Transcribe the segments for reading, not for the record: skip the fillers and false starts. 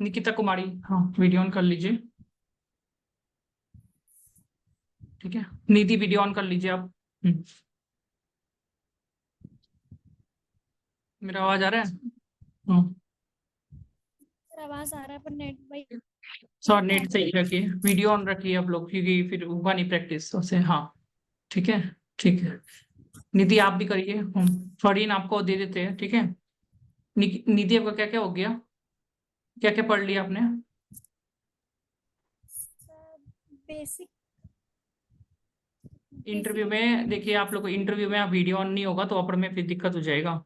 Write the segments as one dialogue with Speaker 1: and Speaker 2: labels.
Speaker 1: निकिता कुमारी, हाँ video on कर लीजिए। ठीक है, निधि वीडियो ऑन कर लीजिए आप। मेरा आवाज आ रहा है? हम्म।
Speaker 2: सर आवाज आ रहा है पर नेट भाई
Speaker 1: सर
Speaker 2: नहीं आ
Speaker 1: नेट
Speaker 2: रहा
Speaker 1: सही रखिए, वीडियो ऑन रखिए आप लोग, क्योंकि फिर होगा नहीं प्रैक्टिस उससे। हाँ ठीक है। ठीक है, निधि आप भी करिए। फरीन आपको दे देते हैं, ठीक है। निधि आपका क्या क्या हो गया, क्या क्या पढ़ लिया आपने?
Speaker 2: सर बेसिक
Speaker 1: इंटरव्यू
Speaker 2: बेसिक
Speaker 1: में देखिए, आप लोग को इंटरव्यू में आप वीडियो ऑन नहीं होगा तो अपर में फिर दिक्कत हो जाएगा।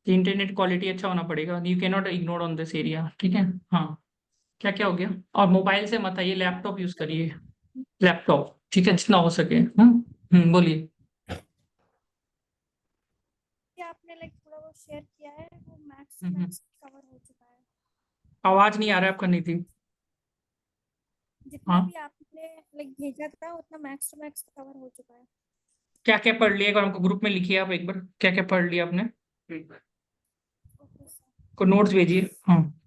Speaker 1: इंटरनेट क्वालिटी अच्छा होना पड़ेगा, you can not ignore on this area, ठीक है। हाँ, क्या क्या हो गया? और मोबाइल से मत आइए, लैपटॉप यूज करिए, लैपटॉप, ठीक है, जितना हो सके। बोलिए।
Speaker 2: आपने लाइक थोड़ा बहुत शेयर किया है वो max two
Speaker 1: hmm hmm.
Speaker 2: Max cover हो चुका है।
Speaker 1: आवाज नहीं आ रहा है आपका निधि।
Speaker 2: जितना
Speaker 1: हाँ,
Speaker 2: भी आपने लाइक भेजा था उतना मैक्स टू मैक्स कवर हो चुका है।
Speaker 1: क्या क्या पढ़ लिया, एक बार हमको ग्रुप में लिखिए आप एक बार, क्या क्या पढ़ लिया आपने,
Speaker 2: ओके सर।
Speaker 1: को नोट्स भेजिए। हाँ,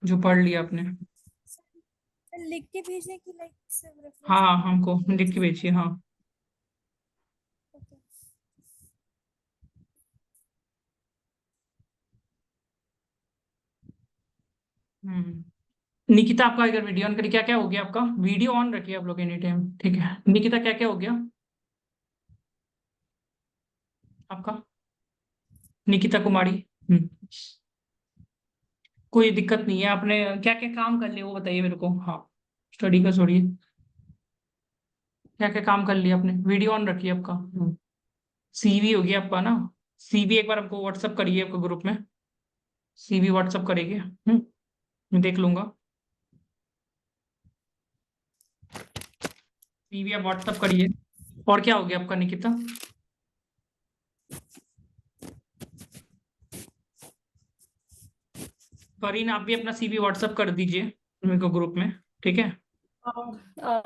Speaker 1: जो पढ़ लिया आपने।
Speaker 2: सर लिख के भेजें कि लाइक सिर्फ रेफरेंस
Speaker 1: हाँ,
Speaker 2: निकाल
Speaker 1: हमको
Speaker 2: के
Speaker 1: लिख के
Speaker 2: चीज।
Speaker 1: भेजिए, हाँ।
Speaker 2: ओके।
Speaker 1: निकिता आपका अगर वीडियो ऑन करिए, क्या क्या हो गया आपका? वीडियो ऑन रखिए आप लोग एनी टाइम, ठीक है। निकिता क्या क्या हो गया आपका? निकिता कुमारी। हम्म। कोई दिक्कत नहीं है, आपने क्या क्या काम कर लिया वो बताइए मेरे को। हाँ, स्टडी का छोड़िए, क्या क्या काम कर लिया आपने? वीडियो ऑन रखिए आपका। सीवी हो गया आपका ना? सीवी एक बार आपको व्हाट्सअप करिए आपको ग्रुप में, सीवी व्हाट्सअप करेंगे, मैं देख लूंगा। सीवी आप व्हाट्सअप करिए। और क्या हो गया आपका निकिता? फरीन आप भी अपना सीवी व्हाट्सअप कर दीजिए मेरे को ग्रुप में, ठीक है।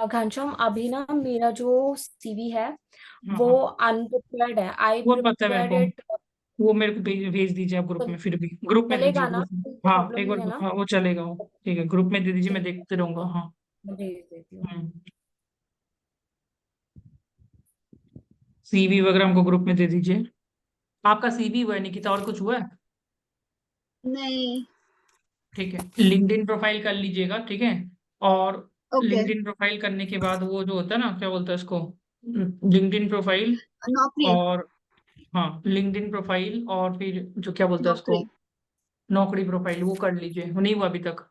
Speaker 3: घनश्याम, अभी ना मेरा जो सीवी है
Speaker 1: हाँ
Speaker 3: वो
Speaker 1: हाँ,
Speaker 3: अनप्रिपेयर्ड है। आई
Speaker 1: वो पता है मेरे
Speaker 3: प्रिपेयर्ड
Speaker 1: को।
Speaker 3: इट।
Speaker 1: वो मेरे को भेज दीजिए आप ग्रुप में, फिर भी ग्रुप में दीजिए,
Speaker 3: चलेगा ना?
Speaker 1: ग्रुप में।
Speaker 3: कोई
Speaker 1: हाँ
Speaker 3: प्रॉब्लम
Speaker 1: एक बार,
Speaker 3: नहीं है ना?
Speaker 1: हाँ वो चलेगा वो। ठीक है, ग्रुप में दे दीजिए, मैं
Speaker 3: ठीक है,
Speaker 1: देखते रहूंगा, हाँ।
Speaker 3: मैं भेज देती हूँ।
Speaker 1: सीवी वगैरह हमको ग्रुप में दे दीजिए। आपका सीवी हुआ है निकिता, और कुछ हुआ है?
Speaker 4: नहीं।
Speaker 1: ठीक है, लिंक्डइन प्रोफाइल कर लीजिएगा, ठीक है। और
Speaker 4: ओके।
Speaker 1: लिंक्डइन प्रोफाइल करने के बाद वो जो होता है ना, क्या बोलते हैं उसको, लिंक्डइन प्रोफाइल।
Speaker 4: नौकरी।
Speaker 1: और हाँ, लिंक्डइन प्रोफाइल, और फिर जो क्या बोलते हैं उसको,
Speaker 4: नौकरी।
Speaker 1: नौकरी प्रोफाइल, वो कर लीजिए। वो नहीं हुआ अभी तक?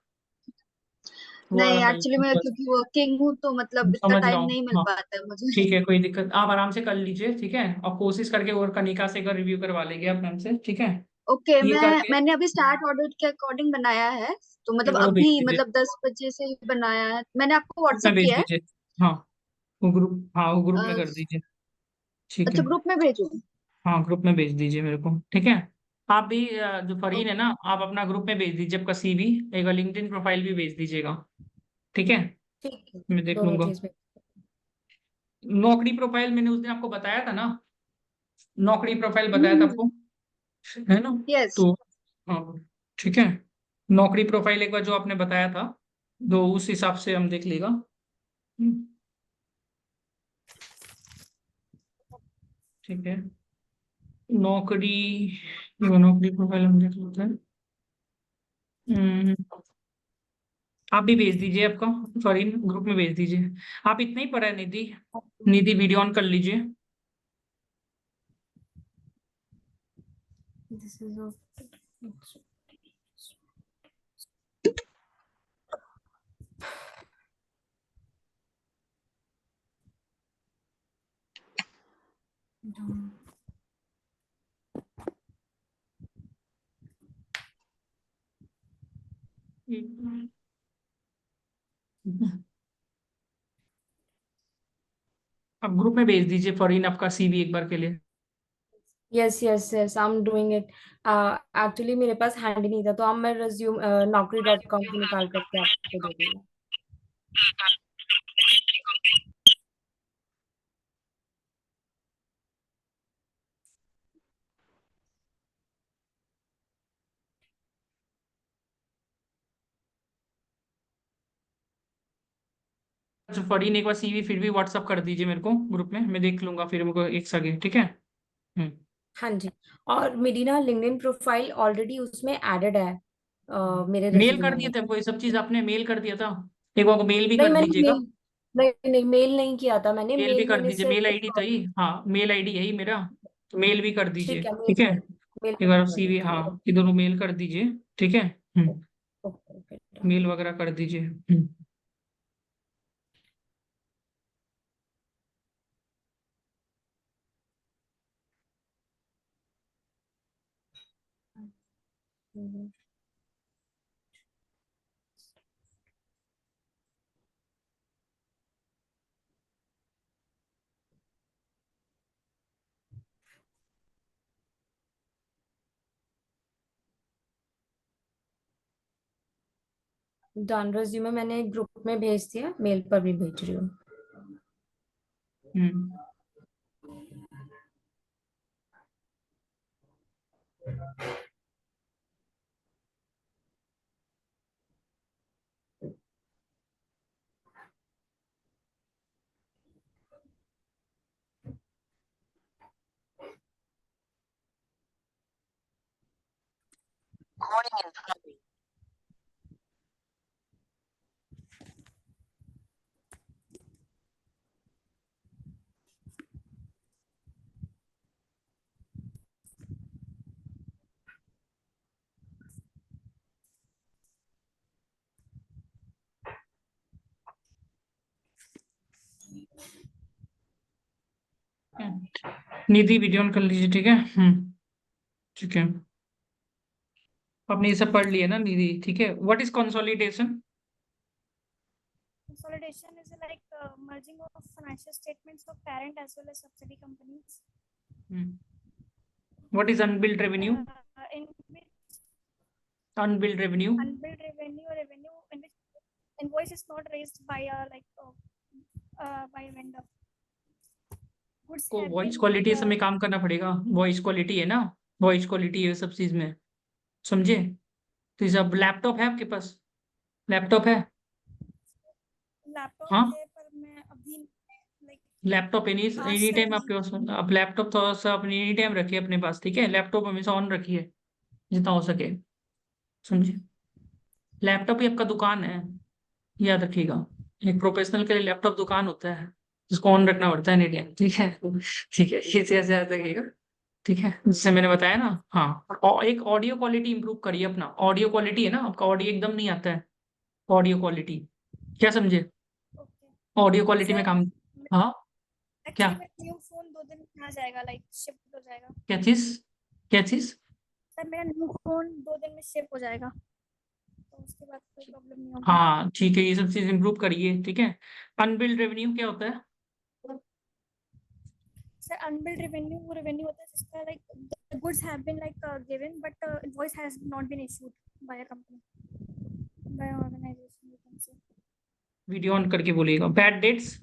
Speaker 1: वो वाला
Speaker 4: नहीं,
Speaker 1: कर
Speaker 4: एक्चुअली
Speaker 1: लीजिए
Speaker 4: मैं
Speaker 1: बस।
Speaker 4: क्योंकि वर्किंग हूँ तो मतलब इतना
Speaker 1: समझ रहा
Speaker 4: टाइम
Speaker 1: हूँ,
Speaker 4: नहीं मिल
Speaker 1: हाँ।
Speaker 4: पाता है मुझे।
Speaker 1: ठीक है, कोई दिक्कत, आप आराम से कर लीजिए, ठीक है। और कोशिश करके और कनिका से एक बार रिव्यू करवा लेंगे आप हमसे, ठीक है।
Speaker 4: ओके,
Speaker 1: ये करके
Speaker 4: मैंने अभी स्टार्ट ऑर्डर के अकॉर्डिंग बनाया है। तो
Speaker 1: एक
Speaker 4: मतलब
Speaker 1: बार वो भेज
Speaker 4: अभी
Speaker 1: दीजिए,
Speaker 4: मतलब 10 बजे से ही बनाया है, मैंने आपको
Speaker 1: ग्रुप में
Speaker 4: व्हाट्सअप
Speaker 1: भेज
Speaker 4: किया है।
Speaker 1: दीजिए। हाँ, वो ग्रुप, हाँ वो ग्रुप में
Speaker 4: अ,
Speaker 1: कर दीजिए, ठीक है।
Speaker 4: अच्छा, ग्रुप में भेजूँ?
Speaker 1: हाँ, ग्रुप में भेज दीजिए मेरे को, ठीक है। आप भी जो फरीन है ना, आप अपना ग्रुप में भेज दीजिए आपका सीवी, एक लिंक्डइन प्रोफाइल भी भेज दीजिएगा, ठीक है।
Speaker 3: ठीक है,
Speaker 1: मैं देख
Speaker 3: दोनों
Speaker 1: लूंगा।
Speaker 3: चीज में।
Speaker 1: नौकरी प्रोफाइल मैंने उस दिन आपको बताया था ना, नौकरी प्रोफाइल बताया था
Speaker 4: हम्म।
Speaker 1: आपको, है ना?
Speaker 4: यस।
Speaker 1: तो हाँ, ठीक है। नौकरी प्रोफाइल एक बार जो आपने बताया था, तो उस हिसाब से हम देख लेगा। ठीक है, नौकरी, ये नौकरी प्रोफाइल हम देख लेते हैं। हम्म, आप भी भेज दीजिए आपका, फरीन ग्रुप में भेज दीजिए। आप इतना ही पढ़ा है निधि, निधि वीडियो ऑन कर लीजिए।
Speaker 3: दिस इज
Speaker 1: आप ग्रुप में भेज दीजिए फरीन आपका सीवी एक बार के लिए।
Speaker 3: Yes yes yes, I am doing it. Actually मेरे पास हैंड नहीं था, तो अब मैं रिज्यूम naukri.com से निकाल करके आपको दे दूंगी।
Speaker 1: फरीन एक बार सीवी फिर भी व्हाट्सअप कर दीजिए मेरे को ग्रुप में, मैं देख लूंगा फिर मेरे को एक सगे, ठीक है।
Speaker 3: हाँ जी। और मेरी ना लिंक्डइन प्रोफाइल ऑलरेडी उसमें एडेड है, मेरे
Speaker 1: मेल कर
Speaker 3: रिज्यूमे
Speaker 1: दिए
Speaker 3: में।
Speaker 1: थे हमको ये सब चीज, आपने मेल कर दिया था, एक बार को मेल भी
Speaker 3: नहीं
Speaker 1: कर
Speaker 3: मैंने
Speaker 1: दीजिएगा।
Speaker 3: मेल, नहीं मेल नहीं किया था मैंने,
Speaker 1: मेल भी
Speaker 3: मेल
Speaker 1: कर
Speaker 3: मैंने
Speaker 1: दीजिए,
Speaker 3: सिर्फ
Speaker 1: मेल आईडी तो ही, हाँ मेल आईडी यही मेरा, तो मेल भी कर दीजिए,
Speaker 3: ठीक है,
Speaker 1: ठीक है।
Speaker 3: मेल
Speaker 1: एक बार
Speaker 3: कर
Speaker 1: सीवी,
Speaker 3: देती
Speaker 1: हाँ
Speaker 3: हूँ।
Speaker 1: ये दोनों मेल कर दीजिए, ठीक है।
Speaker 3: Okay okay done.
Speaker 1: मेल वगैरह कर दीजिए।
Speaker 3: डन, रिज्यूमे मैंने ग्रुप में भेज दिया, मेल पर भी भेज रही हूँ।
Speaker 1: हम्म। निधि वीडियो ऑन कर लीजिए, ठीक है। ठीक है, आपने ये सब पढ़ लिया ना निधि, ठीक है। What is consolidation?
Speaker 2: Consolidation is like merging of financial statements of parent as well as subsidiary companies.
Speaker 1: What is unbilled revenue?
Speaker 2: In which
Speaker 1: unbilled revenue
Speaker 2: unbilled revenue or revenue in which invoice is not raised by a by a vendor. Goods
Speaker 1: को
Speaker 2: have
Speaker 1: voice
Speaker 2: been
Speaker 1: quality से हमें काम करना पड़ेगा, voice quality है ना, voice quality है सब चीज में, समझे। तो ये सब, लैपटॉप है आपके पास? लैपटॉप है?
Speaker 2: लैपटॉप
Speaker 1: हाँ,
Speaker 2: है पर मैं अभी लाइक
Speaker 1: लैपटॉप एनी
Speaker 2: आज
Speaker 1: एनी
Speaker 2: तक
Speaker 1: टाइम
Speaker 2: नहीं।
Speaker 1: आपके पास, आप लैपटॉप थोड़ा सा अपने एनी टाइम रखिए अपने पास, ठीक है। लैपटॉप हमेशा ऑन रखिए जितना हो सके, समझिए। लैपटॉप ही आपका दुकान है, याद रखिएगा। एक प्रोफेशनल के लिए लैपटॉप दुकान होता है, जिसको ऑन रखना पड़ता है एनी टाइम, ठीक है। ठीक है, ये ऐसे याद रखिएगा, ठीक है। जैसे मैंने बताया ना, हाँ। और एक ऑडियो क्वालिटी इंप्रूव करिए अपना, ऑडियो क्वालिटी है ना आपका, ऑडियो एकदम नहीं आता है, ऑडियो क्वालिटी, क्या समझे।
Speaker 2: ओके
Speaker 1: ऑडियो क्वालिटी में
Speaker 2: सर,
Speaker 1: काम, हाँ। क्या?
Speaker 2: एक्चुअली मेरा न्यू फोन 2 दिन में आ जाएगा, लाइक शिफ्ट हो जाएगा।
Speaker 1: क्या चीज? क्या चीज?
Speaker 2: सर मेरा न्यू फोन 2 दिन में शिफ्ट हो जाएगा, तो उसके बाद कोई प्रॉब्लम नहीं होगी।
Speaker 1: हाँ ठीक है, ये सब चीज इंप्रूव करिए, ठीक है। अनबिल्ड रेवेन्यू क्या होता है?
Speaker 2: सर अनबिल्ड रेवेन्यू वो रेवेन्यू होता है जिसका like the goods have been like given but invoice has not been issued by a company, by organization, you can say.
Speaker 1: Video on करके बोलिएगा। Bad debts?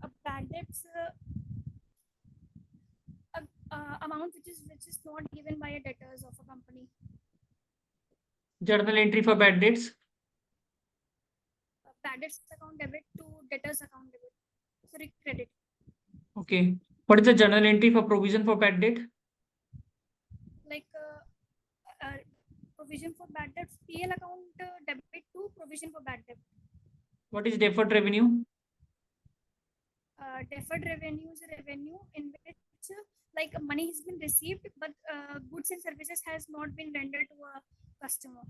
Speaker 2: अब bad debts amount which is not given by a debtors of a company.
Speaker 1: Journal entry for bad debts?
Speaker 2: Bad debts account debit to debtors account debit, sorry credit.
Speaker 1: Okay, what is the journal entry for provision for bad debt?
Speaker 2: Like provision for bad debts, PL account debit to provision for bad debt.
Speaker 1: What is deferred revenue?
Speaker 2: Deferred revenue is a revenue in which like money has been received but goods and services has not been rendered to a customer.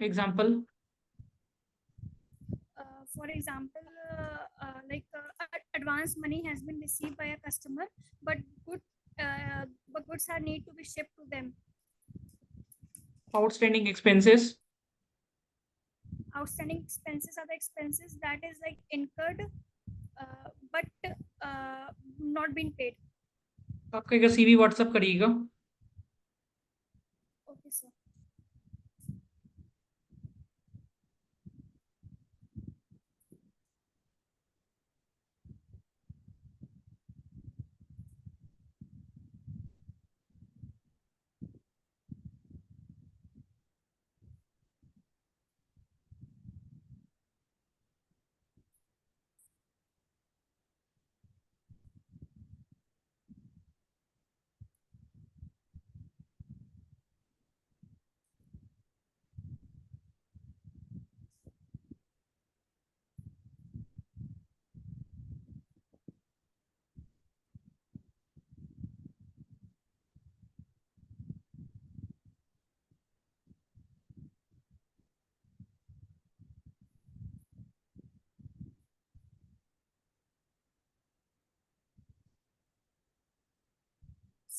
Speaker 1: Example?
Speaker 2: For example, advance money has been received by a customer but goods are need to be shipped to them.
Speaker 1: Outstanding expenses?
Speaker 2: Outstanding expenses are the expenses that is like incurred but not been paid.
Speaker 1: आपका एक CV WhatsApp करिएगा।
Speaker 2: Okay sir.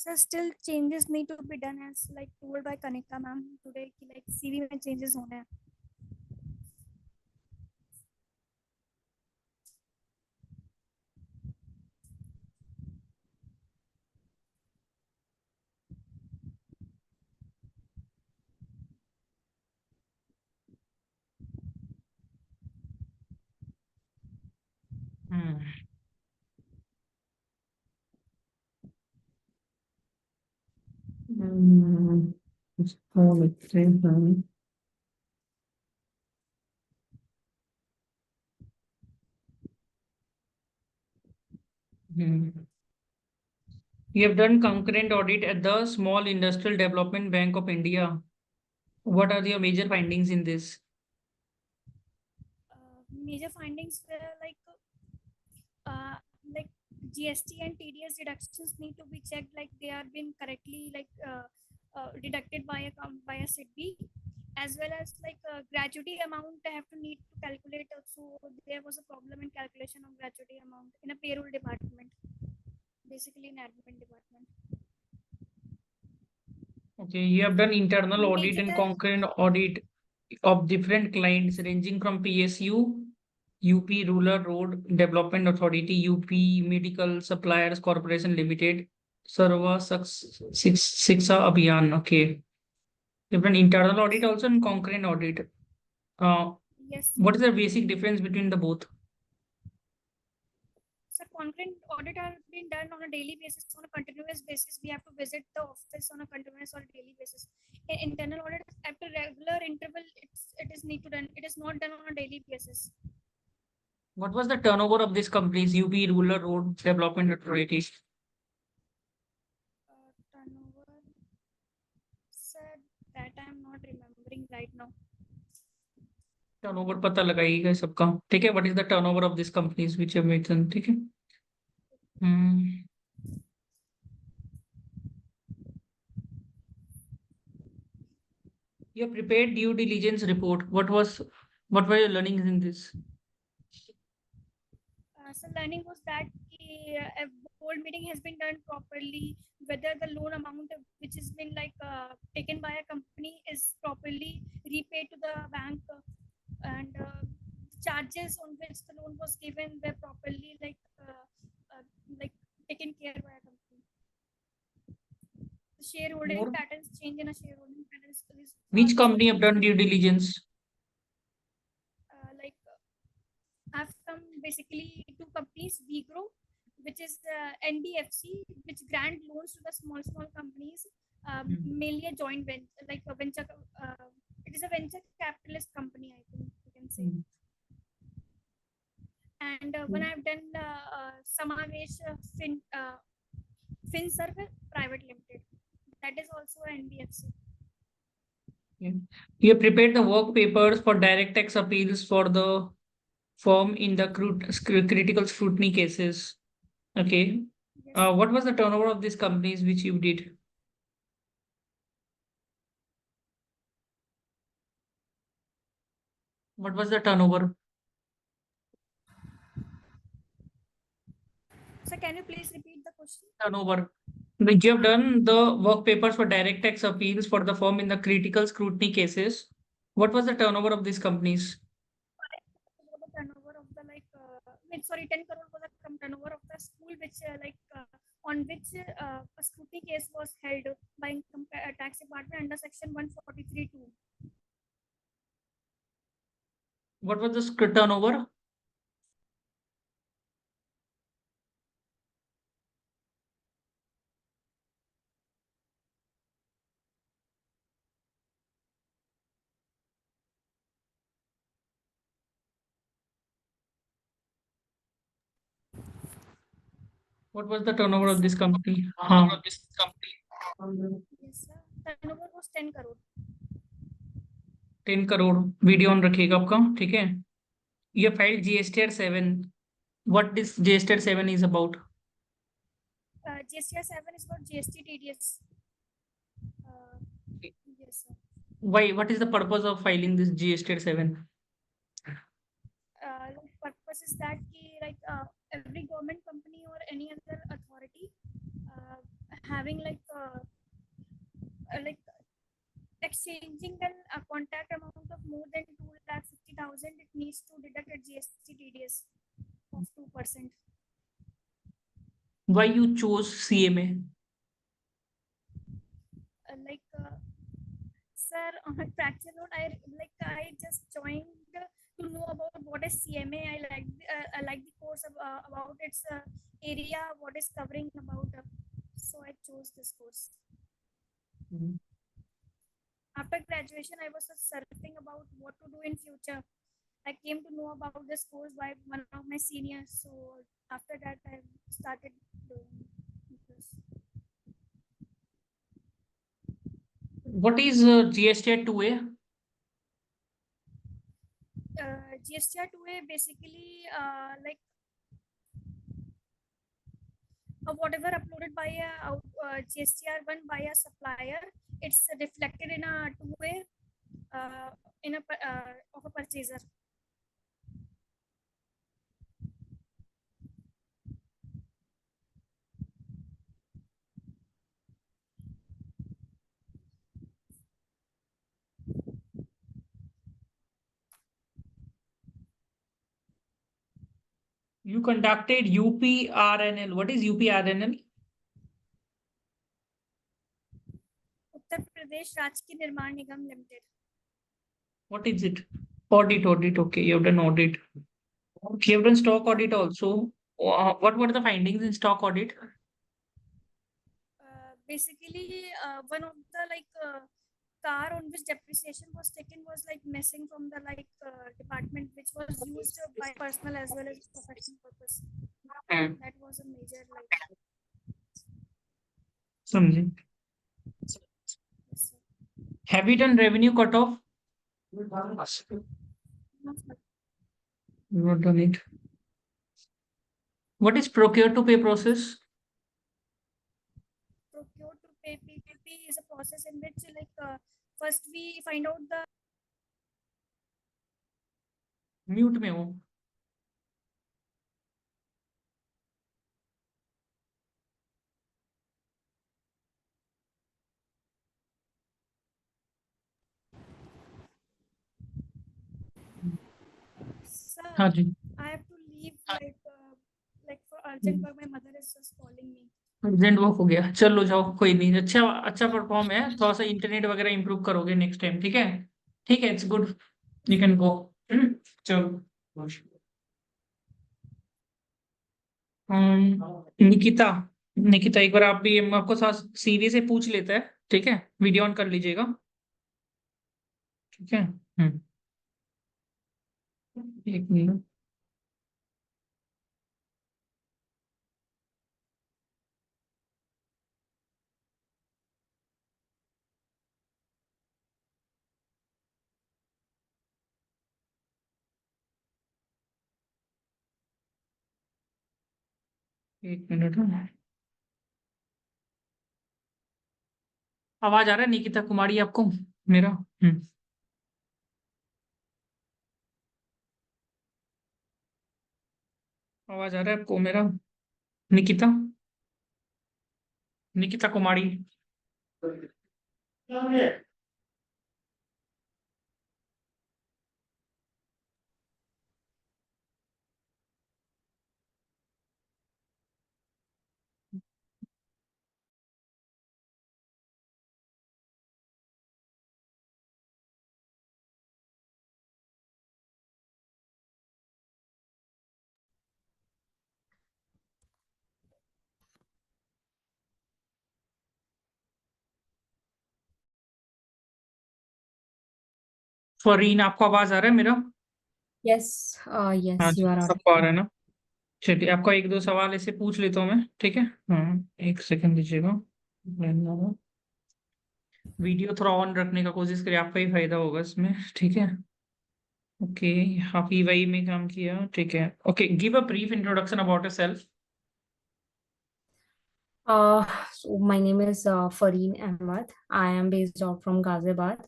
Speaker 2: So still changes need to be done as like told by Kanika ma'am today कि like CV में changes होने हैं.
Speaker 1: Hmm. Hmm. इसको लिखते हैं. Hmm. You have done concurrent audit at the Small Industrial Development Bank of India. What are your major findings in this?
Speaker 2: Major findings were uh, like GST and TDS deductions need to be checked like they are being correctly deducted by a SIDBI, as well as gratuity amount I have to need to calculate. So there was a problem in calculation of gratuity amount in a payroll department, basically in admin department.
Speaker 1: Okay, you have done internal audit and
Speaker 2: Major
Speaker 1: concurrent audit of different clients ranging from PSU, UP Rural Road Development Authority, UP Medical Suppliers Corporation Limited, Sarva Shiksha Abhiyan. Okay, you have done internal audit also and concurrent audit.
Speaker 2: yes.
Speaker 1: What is the basic difference between the both?
Speaker 2: So concurrent audit are being done on a daily basis, on a continuous basis. We have to visit the office on a continuous or daily basis. In internal audit, after regular interval, it is need to done. It is not done on a daily basis.
Speaker 1: What was the turnover of this company's UP Rural Road Development Authority?
Speaker 2: Turnover, sir, that I am not remembering right now.
Speaker 1: Turnover पता लगाइएगा सबका. ठीक है. What is the turnover of this companies which have mentioned. ठीक है. You have prepared due diligence report. What were your learnings in this?
Speaker 2: So learning was that a board meeting has been done properly, whether the loan amount which has been taken by a company is properly repaid to the bank, and charges on which the loan was given were properly taken care by a company. The shareholding
Speaker 1: More?
Speaker 2: patterns change in a shareholding patterns.
Speaker 1: Which company have done due diligence?
Speaker 2: I've come basically two companies, VGrow, which is NBFC, which grant loans to the small companies, mainly a joint venture, like a venture. It is a venture capitalist company, I think you can say. And when I've done Samavesh FinServ Private Limited, that is also an NBFC.
Speaker 1: You have prepared the work papers for direct tax appeals for the firm in the critical scrutiny cases. Okay.
Speaker 2: Yes.
Speaker 1: What was the turnover of these companies which you did? What was the turnover?
Speaker 2: So can you please repeat the question?
Speaker 1: Turnover. Which you have done the work papers for direct tax appeals for the firm in the critical scrutiny cases. What was the turnover of these companies?
Speaker 2: The turnover of the 10 crore was the turnover of the school which on which a scrutiny case was held by income tax department under section 143(2).
Speaker 1: What was the turnover? What was the turnover of this company?
Speaker 2: Yes, sir. Turnover was 10 crore.
Speaker 1: 10 crore. Video on रखिएगा आपका. ठीक है. You filed GSTR 7. What this GSTR 7 is about?
Speaker 2: GSTR 7 is about GST TDS. Yes, sir.
Speaker 1: Why? What is the purpose of filing this GSTR 7?
Speaker 2: Purpose is that every government company or any other authority having like exchanging a contact amount of more than 2,50,000, it needs to deduct a GST TDS of 2%.
Speaker 1: Why you chose CMA?
Speaker 2: Sir, on a fracture note, I just joined to know about what is CMA. I like the course about its area, what is covering about. So I chose this course. After graduation, I was just surfing about what to do in future. I came to know about this course by one of my seniors. So after that, I started doing this.
Speaker 1: What is GST 2A?
Speaker 2: GSTR 2A basically whatever uploaded by a GSTR 1 by a supplier, it's reflected in a 2A of a purchaser.
Speaker 1: You conducted UPRNL. What is UPRNL?
Speaker 2: Uttar Pradesh Rajki Nirman Nigam Limited.
Speaker 1: What is it? Audit. Okay, you've done audit. Okay, you've done stock audit also. What were the findings in stock audit?
Speaker 2: Basically, one of the car on which depreciation was taken was missing from the department which was used by personal as well as professional purpose. That was a major
Speaker 1: Something.
Speaker 2: yes, sir.
Speaker 1: Have you done revenue cutoff?
Speaker 2: No, sir.
Speaker 1: You've not done it. What is procure to pay process?
Speaker 2: Procure to pay PPP is a process in which first we find out the
Speaker 1: mute में हो.
Speaker 2: sir,
Speaker 1: हाँ जी.
Speaker 2: I have to leave for urgent work. My mother is just calling me.
Speaker 1: Urgent work हो गया. चलो जाओ, कोई नहीं. अच्छा परफॉर्म है. थोड़ा सा इंटरनेट वगैरह इंप्रूव करोगे नेक्स्ट टाइम. ठीक है. It's good. You can go. चलो. निकिता एक बार आप भी आपको साथ सीवी से पूछ लेता है. ठीक है. वीडियो ऑन कर लीजिएगा. ठीक है. एक मिनट. एक मिनट. आवाज आ रहा है निकिता कुमारी आपको मेरा? आवाज आ रहा है आपको मेरा? निकिता कुमारी. फरीन आपको आवाज आ रहा है मेरा?
Speaker 3: Yes,
Speaker 1: हाँ
Speaker 3: yes,
Speaker 1: जी,
Speaker 3: you are
Speaker 1: सबको आ
Speaker 3: audible.
Speaker 1: रहा है ना? चलिए आपका एक दो सवाल ऐसे पूछ लेता हूँ मैं. ठीक है. एक सेकंड दीजिएगा. वीडियो थोड़ा ऑन रखने का कोशिश करिए, आपका ही फायदा होगा इसमें. ठीक है. ओके. हाफी वही में काम किया. ठीक है. Okay, give a brief introduction about yourself.
Speaker 3: So my name is Fareen Ahmad. I am based out from Ghaziabad,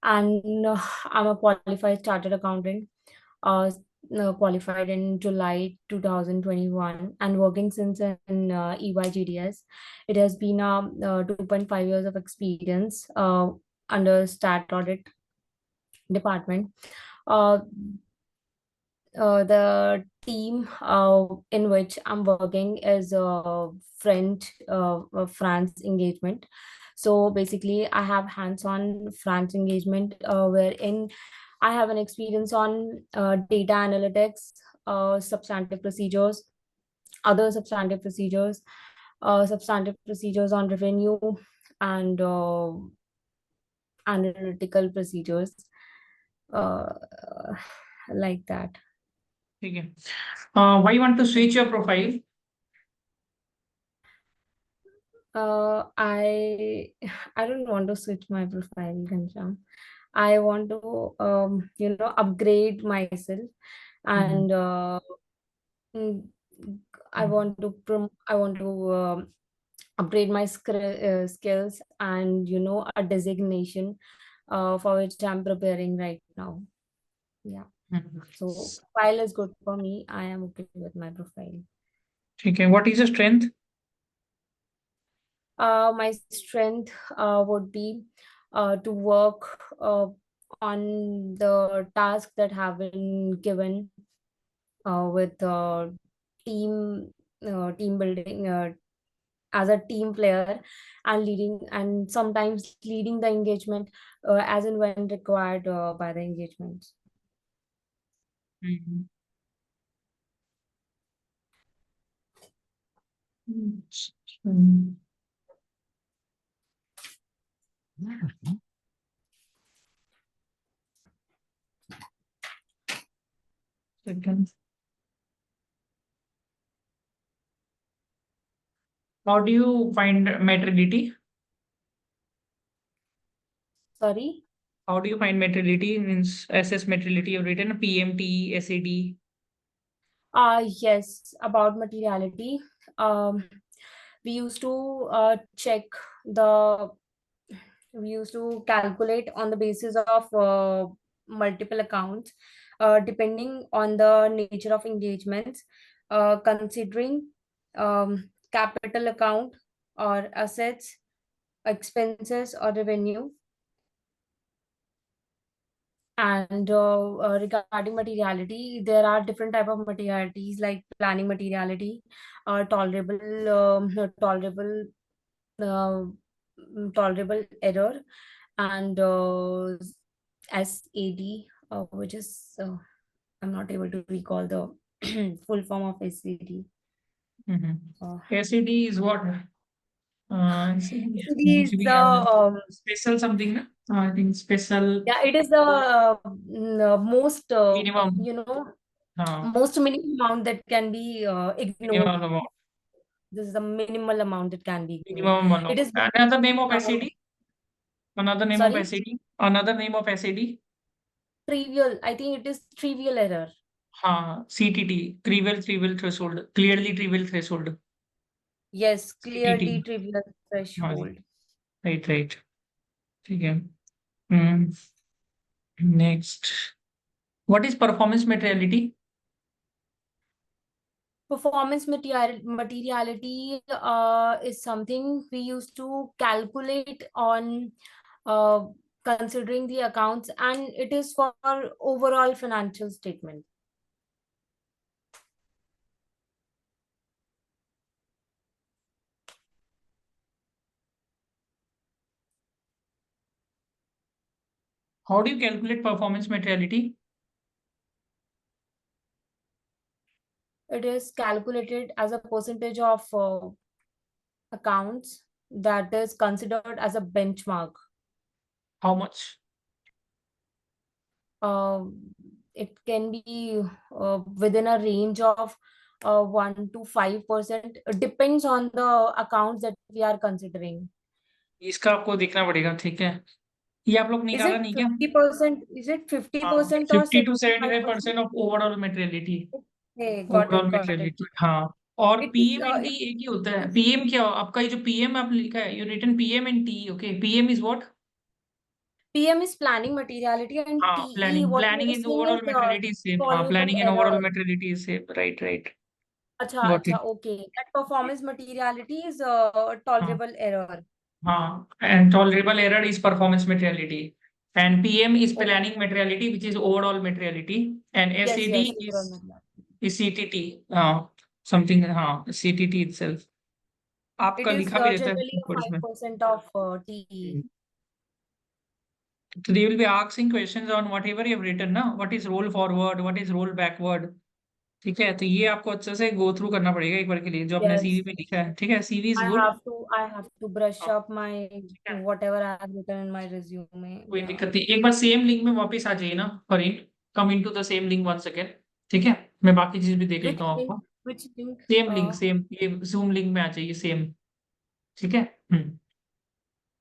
Speaker 3: and I'm a qualified chartered accountant. qualified in July 2021 and working since in EYGDS. It has been 2.5 years of experience under stat audit department. Uh, the team in which I'm working is France engagement. So basically, I have hands-on France engagement wherein I have an experience on data analytics, substantive procedures, other substantive procedures on revenue, and analytical procedures uh, like that.
Speaker 1: ठीक है. Why you want to switch your profile?
Speaker 3: I don't want to switch my profile, Ghanshyam. I want to upgrade myself, and mm, I want to upgrade my skills and a designation for which I'm preparing right now. Yeah. So profile is good for me. I am okay with my profile.
Speaker 1: ठीक है. What is your strength?
Speaker 3: My strength would be to work on the tasks that have been given with team building as a team player and leading, and sometimes leading the engagement as and when required by the engagements.
Speaker 1: Second. How do you find materiality?
Speaker 3: Sorry.
Speaker 1: How do you find materiality? Means assess materiality. You've written PMT, SAD.
Speaker 3: Yes, about materiality. We used to check the we used to calculate on the basis of multiple accounts depending on the nature of engagements, considering capital account or assets, expenses or revenue. And regarding materiality, there are different type of materialities like planning materiality, uh, tolerable error, and SAD, which is I'm not able to recall the full form of SAD.
Speaker 1: SAD is what?
Speaker 3: SAD is the
Speaker 1: special something, na? I think special
Speaker 3: yeah, it is the most
Speaker 1: minimum.
Speaker 3: most minimum amount that can be ignored.
Speaker 1: Minimum amount.
Speaker 3: This is the minimal amount that can be ignored.
Speaker 1: Minimum amount.
Speaker 3: It is
Speaker 1: Another name of SAD? Another name of
Speaker 3: sorry?
Speaker 1: SAD? Another name of SAD?
Speaker 3: Trivial. I think it is trivial error.
Speaker 1: CTT, trivial threshold, clearly trivial threshold.
Speaker 3: Yes, clearly
Speaker 1: CTT.
Speaker 3: trivial threshold.
Speaker 1: Right. ठीक है. Next. What is performance materiality?
Speaker 3: Performance materiality is something we used to calculate on considering the accounts, and it is for overall financial statement.
Speaker 1: How do you calculate performance materiality?
Speaker 3: It is calculated as a percentage of accounts that is considered as a benchmark.
Speaker 1: How much?
Speaker 3: It can be within a range of 1 to 5%. It depends on the accounts that we are considering.
Speaker 1: इसका आपको देखना पड़ेगा, ठीक है? ये आप लोग
Speaker 3: Is
Speaker 1: निकाला
Speaker 3: it
Speaker 1: नहीं क्या?
Speaker 3: 50%? Is it 50% or
Speaker 1: 50 to
Speaker 3: 75%?
Speaker 1: 75% of overall materiality.
Speaker 3: Okay, got
Speaker 1: Overall
Speaker 3: it.
Speaker 1: materiality. हाँ. और
Speaker 3: It is,
Speaker 1: PMNT एक ही होता है. PM क्या? आपका ये जो PM आप लिखा है, you written PM and T. Okay. PM is what?
Speaker 3: PM is planning materiality and
Speaker 1: हाँ
Speaker 3: TE,
Speaker 1: planning
Speaker 3: what
Speaker 1: planning
Speaker 3: you're
Speaker 1: is
Speaker 3: saying
Speaker 1: overall
Speaker 3: is
Speaker 1: materiality same हाँ
Speaker 3: tolerable
Speaker 1: planning and overall
Speaker 3: error.
Speaker 1: Materiality is same right right
Speaker 3: अच्छा
Speaker 1: got
Speaker 3: अच्छा,
Speaker 1: it
Speaker 3: okay. That performance materiality is
Speaker 1: हाँ
Speaker 3: tolerable error.
Speaker 1: हाँ and tolerable error is performance materiality and PM is
Speaker 3: Okay.
Speaker 1: planning materiality which is overall materiality and
Speaker 3: Yes,
Speaker 1: SCD
Speaker 3: yes, overall materiality.
Speaker 1: is CTT something हाँ CTT itself आपका
Speaker 3: It is
Speaker 1: लिखा भी रहता है
Speaker 3: generally
Speaker 1: ऊपर इसमें.
Speaker 3: 5% of TE.
Speaker 1: So they will be asking questions on whatever you have written ना what is roll forward what is roll backward ठीक है तो ये आपको अच्छे से गो थ्रू करना पड़ेगा एक बार के लिए जो अपने
Speaker 3: Yes.
Speaker 1: सीवी में लिखा है ठीक है CV is
Speaker 3: I
Speaker 1: good
Speaker 3: have to brush
Speaker 1: हाँ
Speaker 3: up my
Speaker 1: ठीक है
Speaker 3: whatever I have written in my resume.
Speaker 1: कोई
Speaker 3: Yeah.
Speaker 1: दिक्कत नहीं एक बार सेम लिंक में वापस आ जाइए ना Fareen come into the same link one second ठीक है मैं बाकी चीज भी देख
Speaker 3: Which
Speaker 1: लेता हूँ
Speaker 3: link?
Speaker 1: आपको
Speaker 3: Which link?
Speaker 1: Same link same ये जूम लिंक में आ जाइए सेम ठीक है